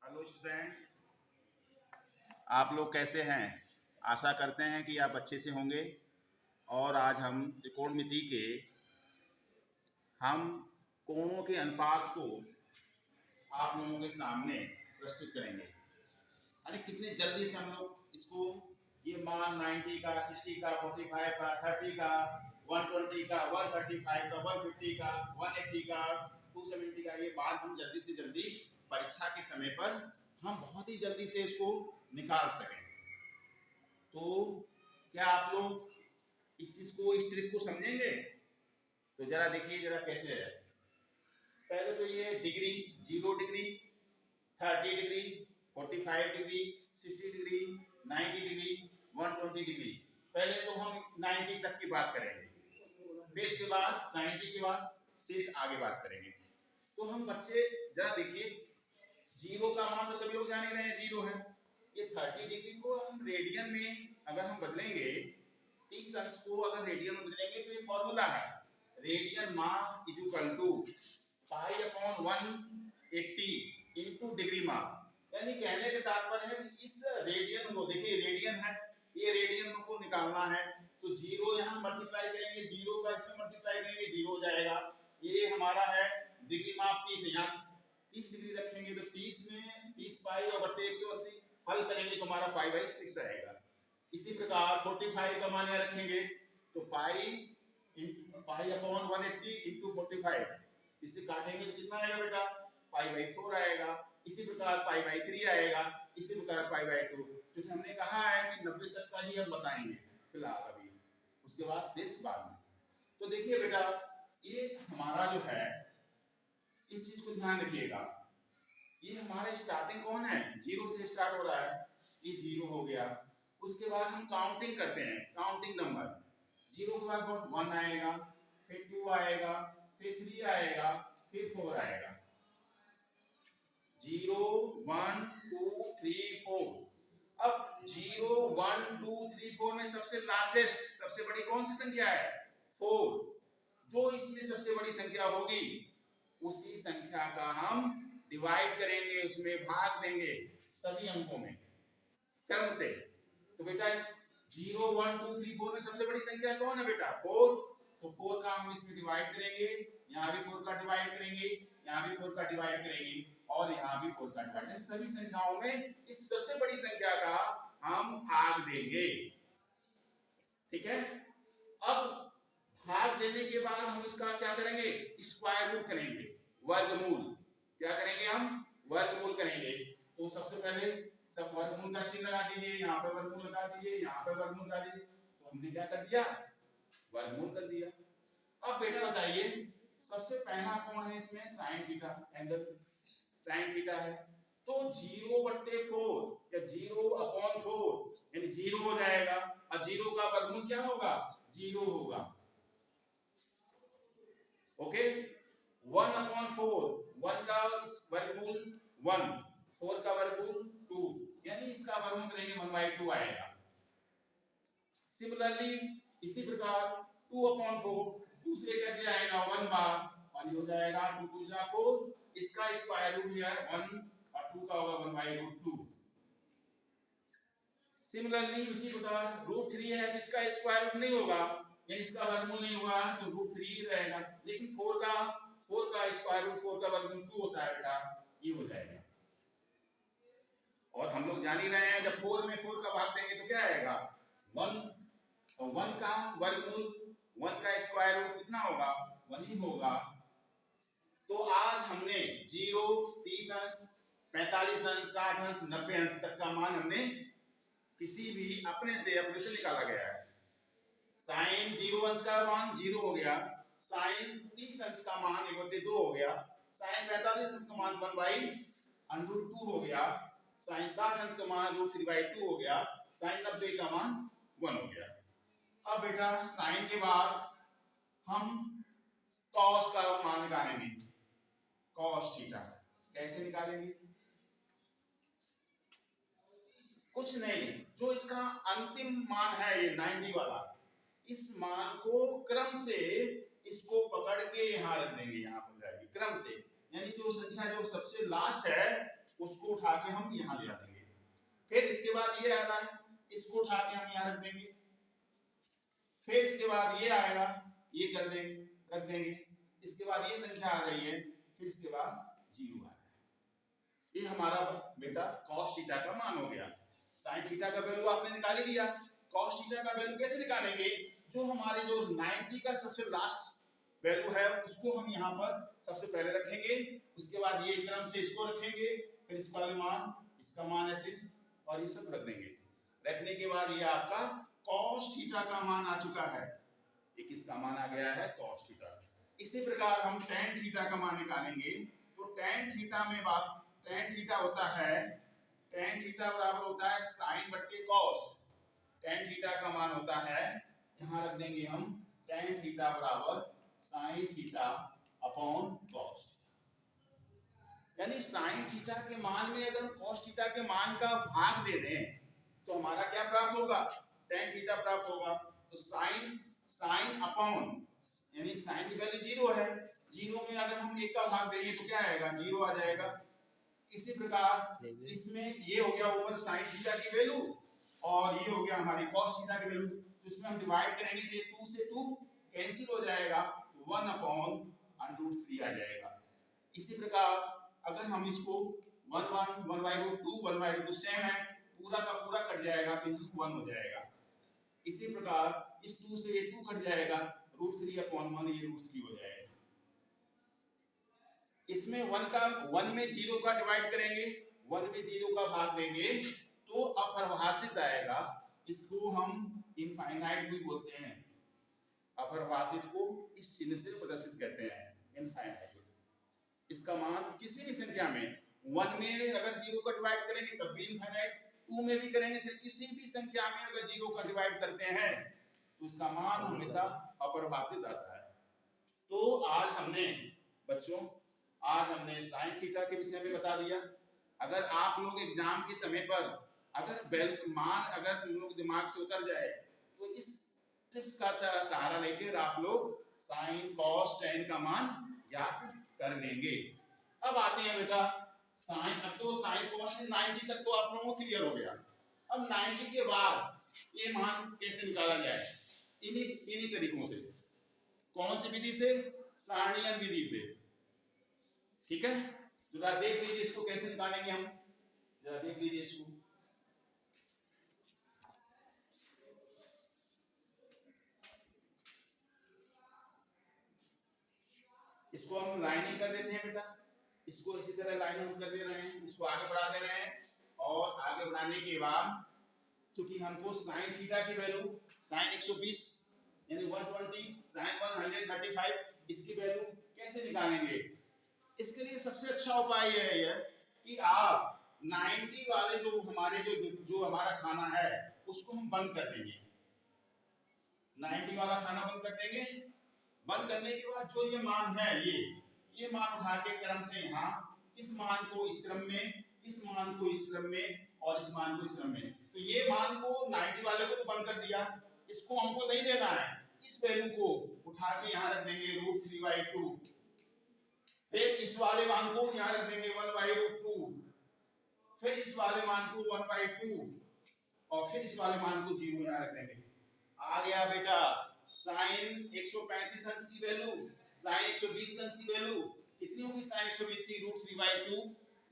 Hello student, आप लोग कैसे हैं। आशा करते हैं कि आप अच्छे से होंगे। और आज हम त्रिकोणमिति के हम कोणों के अनुपात को आप लोगों के सामने प्रस्तुत करेंगे। अरे कितने जल्दी से हम लोग इसको ये मान 90 का, 60 का, 45 का, 30 का, 120 का, 135 का, 150 का, 180 का, 270 का, ये मान हम जल्दी से जल्दी परीक्षा के समय पर हम बहुत ही जल्दी से इसको निकाल सकें। तो क्या आप लोग इस चीज को, इस ट्रिक को समझेंगे? तो जरा देखिए जरा कैसे है। पहले तो ये degree 0 degree, 30 degree, 45 degree, 60 degree, 90 degree, 120 degree. पहले तो हम 90 तक की बात करेंगे, फिर इसके बाद 90 के बाद शेष आगे बात करेंगे। तो हम बच्चे जरा देखिए, 0 का मान तो सभी लोग जान ही रहे हैं 0 है। ये 30 डिग्री को हम रेडियन में अगर हम बदलेंगे, 30 अंश को अगर रेडियन में बदलेंगे तो ये फॉर्मूला है, radian measure is equal to pi upon 180 into degree measure. यानी कहने का तात्पर्य है कि इस रेडियन को देखिए, रेडियन है, ये रेडियन को निकालना है तो 0 यहां मल्टीप्लाई करेंगे, 0 का इसमें मल्टीप्लाई करेंगे 0 हो जाएगा। ये हमारा है डिग्री माप 30 है, यहाँ 30 डिग्री रखेंगे तो 30 में 30 पाई और बट्टे 180 हल करेंगे तो हमारा पाई बाई 6 आएगा। इसी प्रकार 45 का मान यहाँ रखेंगे तो पाई अपॉन 180 इंटू 45, इसे काटेंगे तो कितना आएगा बेटा, पाई बाई 4 आएगा। इसी प्रकार पाई बाई 3 आएगा, इसी प्रकार पाई बाई 2, क्योंकि हमने कहा है कि 90 तक का ही हम बताएंगे फिलहाल अभी, उसके बाद शेष बाद में। तो देखिए बेटा, ये हमारा जो है, इस चीज को ध्यान रखिएगा, ये हमारा स्टार्टिंग कौन है, 0 से स्टार्ट हो रहा है, ये 0 हो गया। उसके बाद हम काउंटिंग करते हैं, काउंटिंग नंबर, 0 के बाद 1 आएगा, फिर 2 आएगा, फिर 3 आएगा, फिर 4 आएगा। 0 1 2 3 4। अब 0 1 2 3 4 में सबसे लार्जेस्ट, सबसे बड़ी कौन सी संख्या है, 4। जो इसमें सबसे बड़ी संख्या होगी उसी संख्या का हम डिवाइड करेंगे, उसमें भाग देंगे सभी अंकों में क्रम से। तो बेटा इस 0 1 2 3 4 में सबसे बड़ी संख्या कौन है बेटा, 4। तो 4 का हम इसमें डिवाइड करेंगे, यहाँ भी 4 का डिवाइड करेंगे, यहाँ भी 4 का डिवाइड करेंगे और यहाँ भी 4 का डिवाइड करेंगे। सभी संख्याओं में इस सबसे बड़ी संख्या का हम भाग देंगे, ठीक है। अब भाग देने के बाद हम इसका क्या करेंगे, स्क्वायर रूट करेंगे, वर्गमूल। क्या करेंगे हम, वर्गमूल करेंगे। तो सबसे पहले सब वर्गमूल का चिन्ह लगा दीजिए, यहाँ पे वर्गमूल लगा दीजिए, यहाँ पे वर्गमूल लगा दीजिए। तो हमने क्या कर दिया, वर्गमूल कर दिया। अब बेटा बताइए, सबसे पहला कोण है इसमें sine theta, angle sine theta है। तो 0/4 या 0 अपॉन 4 यानी 0 हो जाएगा, और 0 का वर्गमूल क्या होगा, 0 होगा। ओके, 1/4, 1 का वर्गमूल 1, 4 का वर्गमूल 2, यानी इसका वर्गमूल करेंगे 1/2 आएगा। सिमिलरली इसी प्रकार 2/4 दूसरे का क्या आएगा, 1 बार 1 हो जाएगा, 2 2 जा 4, इसका स्क्वायर रूट है 1 और 2 का होगा 1/2। सिमिलरली इसी प्रकार √3 है जिसका स्क्वायर रूट नहीं होगा, यानी इसका वर्गमूल नहीं हुआ तो √3 रहेगा। लेकिन 4 का स्क्वायर रूट 4 का वर्गमूल 2 होता है बेटा, ये हो जाएगा। और हम लोग जान ही रहे हैं जब 4 में 4 का भाग देंगे तो क्या आएगा, 1, और 1 का वर्गमूल 1 का स्क्वायर रूट कितना होगा, 1 ही होगा। तो आज हमने 0 30 अंश 45 अंश 60 अंश 90 अंश तक का मान हमने किसी भी अपने से निकाला गया है। साइन 0 अंश का मान 0 हो गया, साइन 30 अंश का मान 1/2 हो गया, साइन 45 अंश का मान 1/√2 हो गया, साइन 60 अंश का मान √3/2 हो गया, साइन 90 का मान 1 हो गया। अब बेटा साइन के बाद हम कॉस का मान निकालेंगे, कॉस थीटा। कैसे निकालेंगे, कुछ नहीं, जो इसका अंतिम मान है ये 90 वाला, इस मान को क्रम से इसको पकड़ के यहां रख देंगे, यहां पर जाएगी क्रम से, यानी जो संख्या जो सबसे लास्ट है उसको उठा के हम यहाँ ले आ देंगे। फिर इसके बाद ये आ रहा है, इसको उठा के हम यहाँ रख देंगे। फिर इसके बाद ये आएगा, ये कर देंगे, रख देंगे। इसके बाद ये संख्या आ रही है, फिर इसके बाद 0 आ रहा है। ये हमारा बेटा cos थीटा का मान हो गया। sin थीटा का वैल्यू आपने निकाल ही लिया। cos थीटा का वैल्यू कैसे निकालेंगे? जो हमारे जो 90 का सबसे लास्ट वैल्यू है उसको हम यहाँ पर सबसे पहले रखेंगे, उसके बाद ये क्रम से इसको रखेंगे, फिर इसका वाले मान, इसका मान ऐसे और ये सब रख देंगे। रखने के बाद ये आपका cos थीटा का मान आ चुका है। ये किसका मान आ गया है? cos theta. इसी प्रकार हम tan थीटा का मान निकालेंगे। तो tan थीटा में tan थीटा होता है, tan थीटा बराबर होता है sin बट्टे cos। tan थीटा का मान होता है, यहाँ रख देंगे हम, tan थीटा बराबर sin थीटा अपॉन cos। यानी sin थीटा के मान में अगर cos थीटा के मान का भाग दे दें तो हमारा क्या प्राप्त होगा? tan थीटा प्राप्त होगा। तो sin अपॉन, यानी sin की वैल्यू 0 है, 0 में अगर हम 1 का भाग देंगे तो क्या आएगा? 0 आ जाएगा। इसी प्रकार इसमें ये हो गया ऊपर sin थीटा की वैल्यू और ये हो गया हमारी cos थीटा की वैल्यू। तो इसमें हम डिवाइड करेंगे तो 2 से 2 कैंसिल हो जाएगा, 1 अपॉन √3 आ जाएगा। इसी प्रकार अगर हम इसको 1/√2 1/2 सेम है, पूरा का पूरा कट जाएगा तो 1 हो जाएगा। इसी प्रकार इस 2 से ये 2 कट जाएगा, √3 अपॉन 1 ये √3 हो जाएगा। इसमें 1 में 0 का डिवाइड करेंगे, 1 में 0 का भाग देंगे तो अपरिभाषित आएगा। इसको हम इनफाइनाइट भी बोलते हैं। अपरिभाषित को इस चिन्ह से प्रदर्शित करते हैं, इनफाइनाइट। इसका मान किसी भी संख्या में 1 में अगर 0 का डिवाइड करेंगे तब भी इनफाइनाइट, 2 में भी करेंगे तो किसी भी संख्या में अगर 0 का डिवाइड करते हैं तो उसका मान हमेशा अपरिभाषित आता है। तो आज हमने बच्चों sin थीटा के विषय में बता दिया। अगर आप लोग एग्जाम के समय पर अगर मान अगर तुम लोग दिमाग से उतर जाए तो इस टिप्स का सहारा लेकर आप लोग sin cos tan का मान याद कर लेंगे। अब आते हैं बेटा sin, अब तो sin cos 90 तक तो आप लोगों को क्लियर हो गया। अब 90 के बाद ये मान कैसे निकाला जाए? इन्हीं तरीकों से। कौन सी विधि से? सारणीय विधि से। ठीक है, जरा देख लीजिए इसको कैसे निकालेंगे हम, जरा देख लीजिए इसको। इसको हम लाइनिंग कर देते हैं बेटा, इसको इसी तरह लाइन हम कर दे रहे हैं, इसको आगे बढ़ा दे रहे हैं और आगे बढ़ाने के बाद क्योंकि हमको sin थीटा की वैल्यू sin 120 यानी 120 sin 135 इसकी वैल्यू कैसे निकालेंगे? इसके लिए सबसे अच्छा उपाय यह है कि आप 90 वाले जो हमारे जो हमारा खाना है उसको हम बंद कर देंगे। 90 वाला खाना बंद कर देंगे। बंद करने के बाद जो ये मान है ये मान उठा के क्रम से यहाँ इस मान को इस क्रम में, इस मान को इस क्रम में और इस मान को इस क्रम में। तो ये मान को 90 वाले को तो बंद कर दिया, इसको हमको नहीं देना है। इस वैल्यू को उठा के यहाँ रख देंगे √3/2। फिर इस वाले मान को यहाँ रख देंगे 1/√2। फिर इस वाले मान को 1/2 और फिर इस वाले मान को 0 यहाँ रख देंगे। आ गया बेटा sin 135 अंश की वैल्यू, sin 120 अंश की वैल्यू कितनी होगी? sin 120 की √3/2,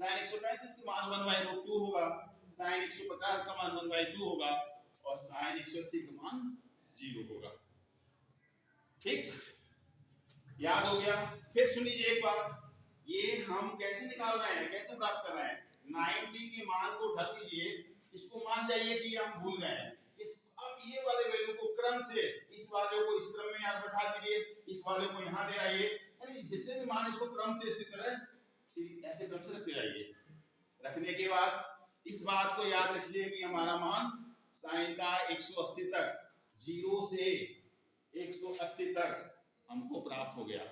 sin 135 का मान 1/√2 होगा, sin 150 का मान 1/2 होगा और sin 180 का मान 0 होगा। ठीक, याद हो गया? फिर सुन लीजिए एक बात, ये हम कैसे निकाल रहे हैं, कैसे प्राप्त कर रहे हैं? 90 के मान को ढक लीजिए, इसको मान जाइए कि हम भूल गए हैं। अब ये वाले वैल्यू को क्रम से इस वाले को इस क्रम में यहाँ बैठा दीजिए, इस वाले को यहाँ ले आइए, यानी जितने भी मान इसको क्रम से इसी तरह ऐसे क्रम से रखते जाइए। रखने के बाद इस बात को याद रखिए कि हमारा मान साइन का 180 तक, 0 से 180 तक हमको प्राप्त हो गया।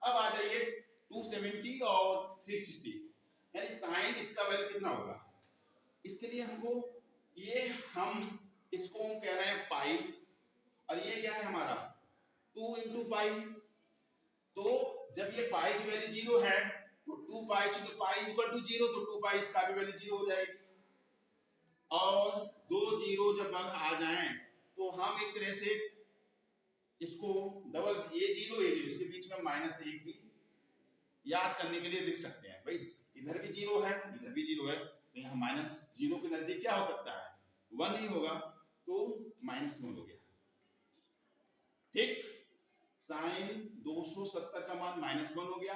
अब आ जाइए 270 और 360, यानी साइन इसका वैल्यू कितना होगा? इसके लिए हमको ये हम इसको हम कह रहे हैं पाई और ये क्या है हमारा 2 × पाई। तो जब ये पाई की वैल्यू 0 है तो 2 पाई, चूंकि पाई इक्वल टू 0 तो 2 पाई इसका भी वैल्यू 0 हो जाएगी। और दो जीरो जब आ जाएं तो हम एक तरह से इसको डबल ये जीरो इसके बीच में -1 भी याद करने के लिए लिख सकते हैं। भाई इधर भी जीरो है इधर भी जीरो है, तो यहाँ -0 के नजदीक क्या हो सकता है, 1 ही होगा, तो -1 हो गया। ठीक, साइन 270 का मान -1 हो गया,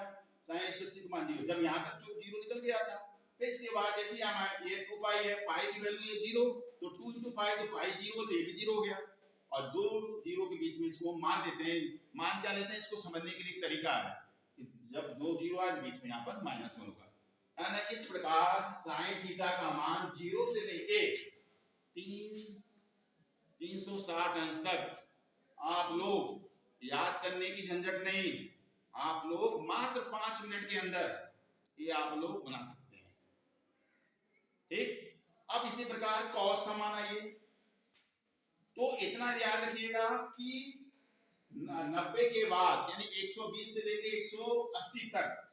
साइन 180 का मान 0। जब यहाँ तक जो जीरो निकल गया था, फिर इसके बाद जैसे यहाँ ये 2 पाई है, पाई की वैल्यू ये 0, तो 2 into पाई, तो पाई 0 तो ये भी 0 हो गया। और दो जीरो के बीच में इसको मान देते हैं। मान क्या लेते हैं, इसको समझने के लिए एक तरीका है, जब दो जीरो आए बीच में यहाँ पर -1 होगा। यानी इस प्रकार साइन थीटा का मान 0 से लेके 360 अंश तक आप लोग याद करने की झंझट नहीं, आप लोग मात्र 5 मिनट के अंदर ये आप लोग बना सकते हैं। ठीक, अब इसी प्रकार कॉस का मान आइए, तो इतना याद रखिएगा कि 90 के बाद यानी 120 से लेके 180 तक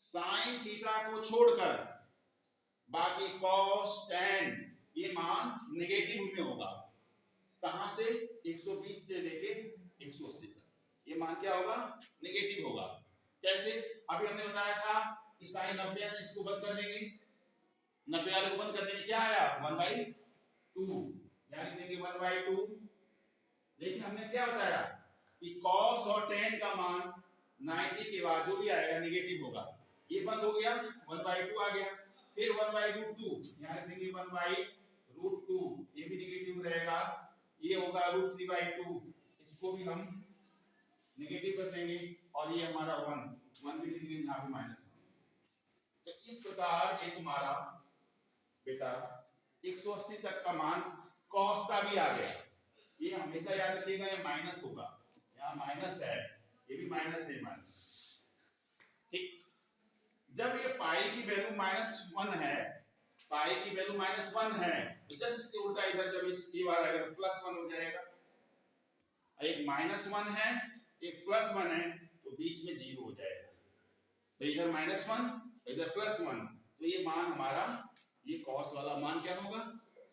साइन थीटा को छोड़कर बाकी कॉस टेन ये मान नेगेटिव में होगा। कहां से, 120 से लेके 180 तक ये मान क्या होगा, नेगेटिव होगा। कैसे, अभी हमने बताया था कि साइन 90 इसको बंद कर देंगे, 90 वाले को बंद कर देंगे, क्या आया 1/2 यानी देंगे 1/2। लेकिन हमने क्या बताया कि cos और tan का मान 90 के बाद जो भी आएगा नेगेटिव होगा, ये बंद हो गया 1/2 आ गया, फिर 1/2 यानी देंगे 1/√2 ये भी नेगेटिव रहेगा, ये होगा √3/2 इसको भी हम नेगेटिव कर देंगे, और ये हमारा 1 भी लिख लेंगे यहाँ पे -1। तो इस प्रकार एक हमारा बेटा 180 तक का मान cos का भी आ गया। ये हमेशा याद रखिएगा ये माइनस होगा, यहाँ माइनस है, ये भी माइनस है, माइनस। ठीक, जब ये पाई की वैल्यू -1 है, पाई की वैल्यू -1 है, तो जस्ट इसके उल्टा इधर जब इस ये वाला अगर +1 हो जाएगा, एक -1 है एक +1 है, तो बीच में 0 हो जाएगा। तो इधर -1 इधर +1, तो ये मान हमारा ये cos वाला मान क्या होगा,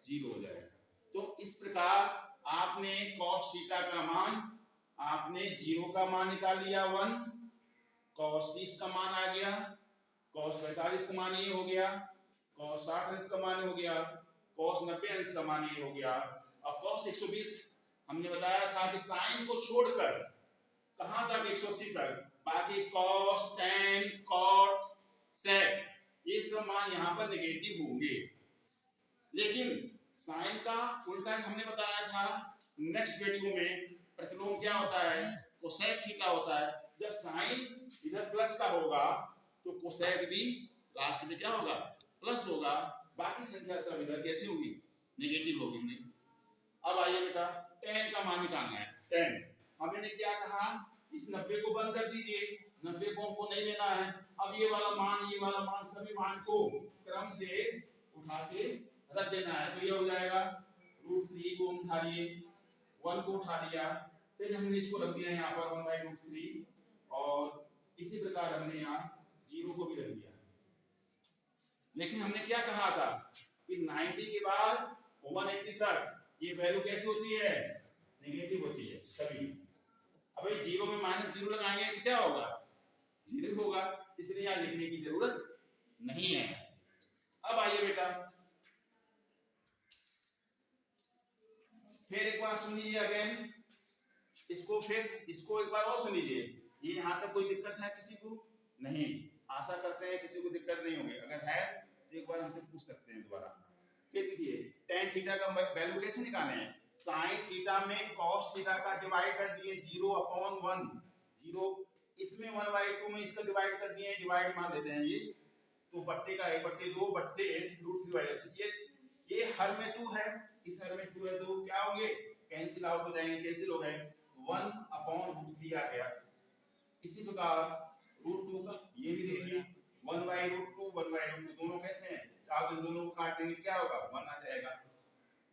0 हो जाएगा। तो इस प्रकार आपने cos थीटा का मान, आपने 0 का मान निकाल लिया 1, cos 30 का मान आ गया, cos 45 का मान ये हो गया, cos 60 अंश का मान हो गया, cos 90 अंश का मान ये हो गया। अब cos 120 हमने बताया था कि साइन को छोड़कर कहां तक, 180 तक, बाकी cos tan cot sec ये सब मान यहां पर नेगेटिव होंगे। लेकिन साइन का उल्टा हमने बताया था नेक्स्ट वीडियो में, प्रतिलोम क्या होता है, कोसेक थीटा होता है। जब साइन इधर प्लस का होगा तो कोसेक भी लास्ट में क्या होगा, प्लस होगा, बाकी संख्या सब इधर कैसे होगी, नेगेटिव होगी। नहीं, अब आइए बेटा tan का मान निकालना है। tan हमने क्या कहा, इस 90 को बंद कर दीजिए, 90 को हमको नहीं लेना है। अब ये वाला मान सभी मान को क्रम से उठा के रख देना है, तो ये हो जाएगा √3 को उठा लिए, 1 को उठा लिया, फिर हमने इसको रख दिया यहाँ पर 1/√3, और इसी प्रकार हमने यहाँ 0 को भी रख दिया। लेकिन हमने क्या कहा था कि 90 के बाद 180 तक ये वैल्यू कैसी होती है, नेगेटिव होती है सभी। अब ये 0 में -0 लगाएंगे तो क्या होगा, 0 होगा, इसलिए यहाँ लिखने की जरूरत नहीं है। अब आइए बेटा फिर एक बार सुन लीजिए अगेन इसको, फिर इसको एक बार और सुन लीजिए। ये यहाँ तक कोई दिक्कत है किसी को, नहीं, आशा करते हैं किसी को दिक्कत नहीं होगी, अगर है तो एक बार हमसे पूछ सकते हैं दोबारा। फिर देखिए tan थीटा का वैल्यू कैसे निकालें हैं, sin थीटा में cos थीटा का डिवाइड कर दिए 0/1, 0 इसमें 1/2 में इसका डिवाइड कर दिए, डिवाइड मान देते हैं ये, तो बट्टे का 1/2 बट्टे √3, ये हर में 2 है, इस हर में 2 है, तो क्या होंगे, कैंसिल आउट हो जाएंगे, कैंसिल हो गए, 1/√3 आ गया। इसी प्रकार √2 का ये भी देखिए 1/√2 1/√2 दोनों कैसे हैं, चार दोनों को काट देंगे क्या होगा, 1 आ जाएगा,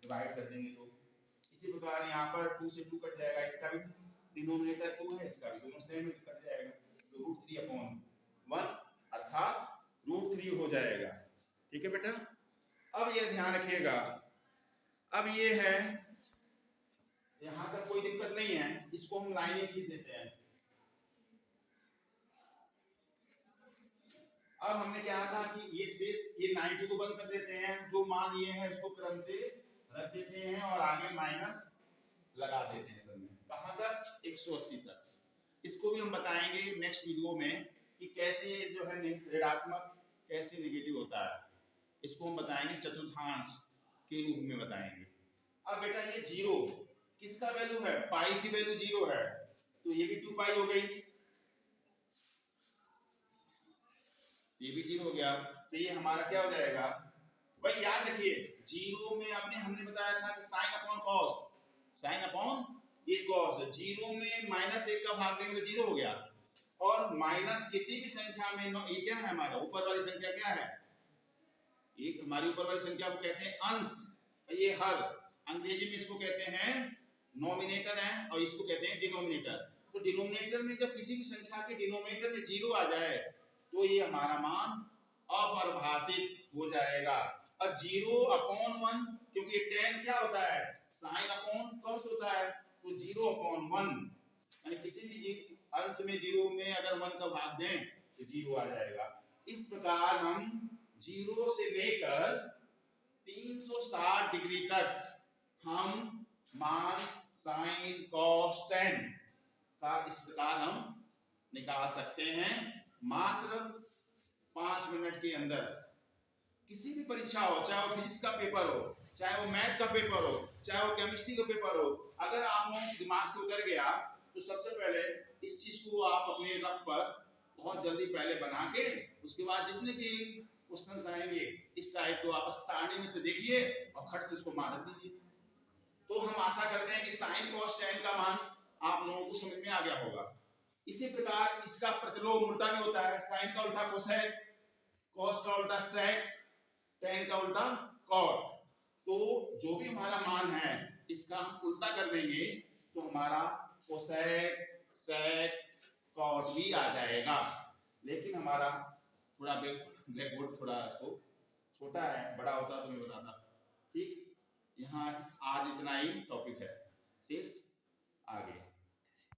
डिवाइड कर देंगे तो। इसी प्रकार यहाँ पर 2 से 2 कट जाएगा, इसका भी डिनोमिनेटर 2 है, इसका भी दोनों सेम है, कट जाएगा, तो √3/1 हो जाएगा। ठीक है बेटा, अब ये ध्यान रखिएगा, अब ये है यहां तक कोई दिक्कत नहीं है, इसको हम लाइनें खींच देते हैं। अब हमने क्या था कि ये शेष ये 90 को बंद कर देते हैं, जो मान ये है उसको क्रम से रख देते हैं और आगे माइनस लगा देते हैं सब में। कहां तक? 180 तक। इसको भी हम बताएंगे नेक्स्ट वीडियो में कि कैसे जो है ऋणात्मक कैसे नेगेटिव होता है, इसको हम बताएंगे चतुर्थांश के रूप में बताएंगे। अब बेटा ये जीरो किसका वैल्यू है? पाई की वैल्यू जीरो है, तो ये भी 2 पाई हो गई, ये भी जीरो हो गया, तो ये हमारा क्या हो जाएगा भाई? याद रखिए जीरो में हमने बताया था कि sine upon cos, sine upon ये कॉस, जीरो में -1 का भाग देंगे तो जीरो हो गया, और माइनस किसी भी संख्या में ये क्या है हमारा ऊपर वाली संख्या क्या है? एक हमारी ऊपर वाली संख्या को कहते हैं अंश, ये हर, अंग्रेजी में इसको कहते हैं नोमिनेटर है और इसको कहते हैं डिनोमिनेटर। तो डिनोमिनेटर में जब किसी भी संख्या के डिनोमिनेटर में जीरो आ जाए तो ये हमारा मान अपरिभाषित हो जाएगा। और 0/1 क्योंकि tan क्या होता है? sin अपॉन cos होता है, तो 0/1 यानी किसी भी अंश में जीरो में अगर 1 का भाग दें तो जीरो आ जाएगा। इस प्रकार हम जीरो से लेकर 360 डिग्री तक हम मान sin cos tan का इस प्रकार हम निकाल सकते हैं मात्र 5 मिनट के अंदर। किसी भी परीक्षा हो, चाहे वो फिजिक्स का पेपर हो, चाहे वो मैथ का पेपर हो, चाहे वो केमिस्ट्री का पेपर हो, अगर आप लोगों के दिमाग से उतर गया तो सबसे पहले इस चीज को आप अपने रफ पर बहुत जल्दी पहले बना के उसके बाद जितने भी क्वेश्चंस आएंगे इस टाइप को आप सारणी में से देखिए और खट से उसको मार दीजिए। तो हम आशा करते हैं कि sin cos tan का मान आप लोगों को समझ में आ गया होगा। इसी प्रकार इसका प्रतिलोम उल्टा भी होता है, sin का उल्टा कोसेक, cos का उल्टा sec, tan का उल्टा cot। तो जो भी हमारा मान है इसका हम उल्टा कर देंगे तो हमारा कोसेक, sec, cot भी आ जाएगा। लेकिन हमारा थोड़ा ब्लैक बोर्ड थोड़ा इसको छोटा है, बड़ा होता तो मैं बताता। ठीक, यहाँ आज इतना ही टॉपिक है, शेष आगे।